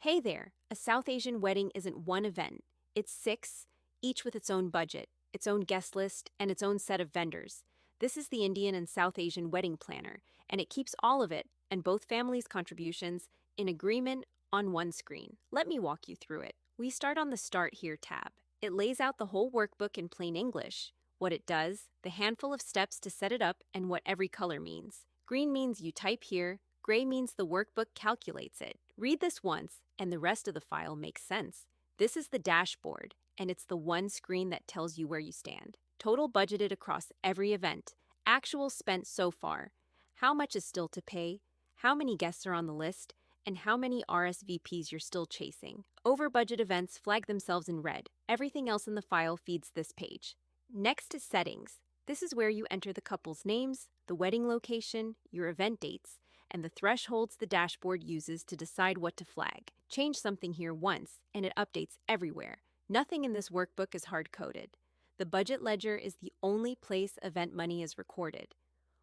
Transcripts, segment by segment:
Hey there, a South Asian wedding isn't one event. It's six, each with its own budget, its own guest list, and its own set of vendors. This is the Indian and South Asian wedding planner, and it keeps all of it, and both families' contributions, in agreement on one screen. Let me walk you through it. We start on the Start Here tab. It lays out the whole workbook in plain English, what it does, the handful of steps to set it up, and what every color means. Green means you type here, gray means the workbook calculates it. Read this once, and the rest of the file makes sense. This is the dashboard, and it's the one screen that tells you where you stand. Total budgeted across every event, actual spent so far, how much is still to pay, how many guests are on the list, and how many RSVPs you're still chasing. Over budget events flag themselves in red. Everything else in the file feeds this page. Next is settings. This is where you enter the couple's names, the wedding location, your event dates, and the thresholds the dashboard uses to decide what to flag. Change something here once, and it updates everywhere. Nothing in this workbook is hard-coded. The budget ledger is the only place event money is recorded.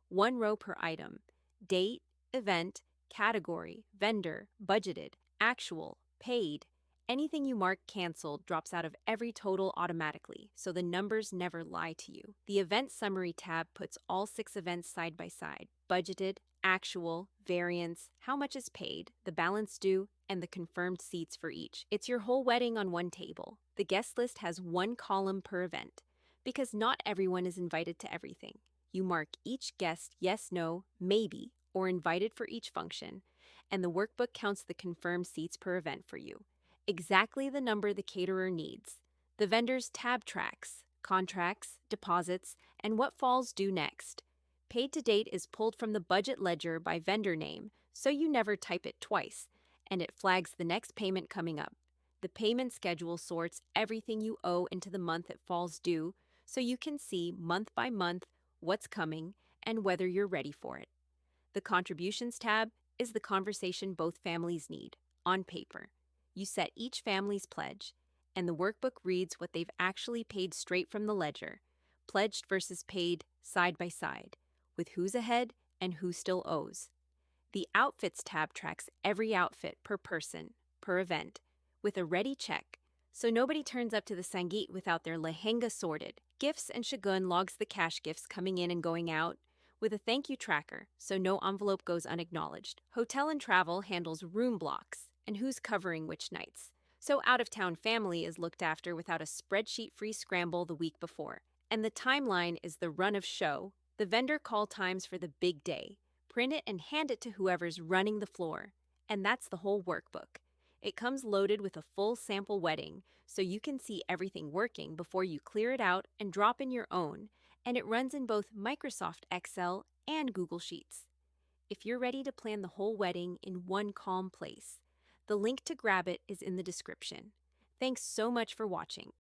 One row per item: date, event, category, vendor, budgeted, actual, paid. Anything you mark canceled drops out of every total automatically, so the numbers never lie to you. The Event Summary tab puts all 6 events side by side: budgeted, actual, variance, how much is paid, the balance due, and the confirmed seats for each. It's your whole wedding on one table. The guest list has one column per event, because not everyone is invited to everything. You mark each guest yes, no, maybe, or invited for each function, and the workbook counts the confirmed seats per event for you. Exactly the number the caterer needs. The vendor's tab tracks, contracts, deposits, and what falls due next. Paid to date is pulled from the budget ledger by vendor name, so you never type it twice, and it flags the next payment coming up. The payment schedule sorts everything you owe into the month it falls due, so you can see month by month what's coming and whether you're ready for it. The Contributions tab is the conversation both families need, on paper. You set each family's pledge, and the workbook reads what they've actually paid straight from the ledger, pledged versus paid side by side, with who's ahead and who still owes. The Outfits tab tracks every outfit per person, per event, with a ready check, so nobody turns up to the Sangeet without their lehenga sorted. Gifts and Shagun logs the cash gifts coming in and going out, with a thank you tracker, so no envelope goes unacknowledged. Hotel and Travel handles room blocks and who's covering which nights, so out-of-town family is looked after without a spreadsheet-free scramble the week before. And the timeline is the run of show, the vendor call times for the big day. Print it and hand it to whoever's running the floor. And that's the whole workbook. It comes loaded with a full sample wedding, so you can see everything working before you clear it out and drop in your own, and it runs in both Microsoft Excel and Google Sheets. If you're ready to plan the whole wedding in one calm place, the link to grab it is in the description. Thanks so much for watching.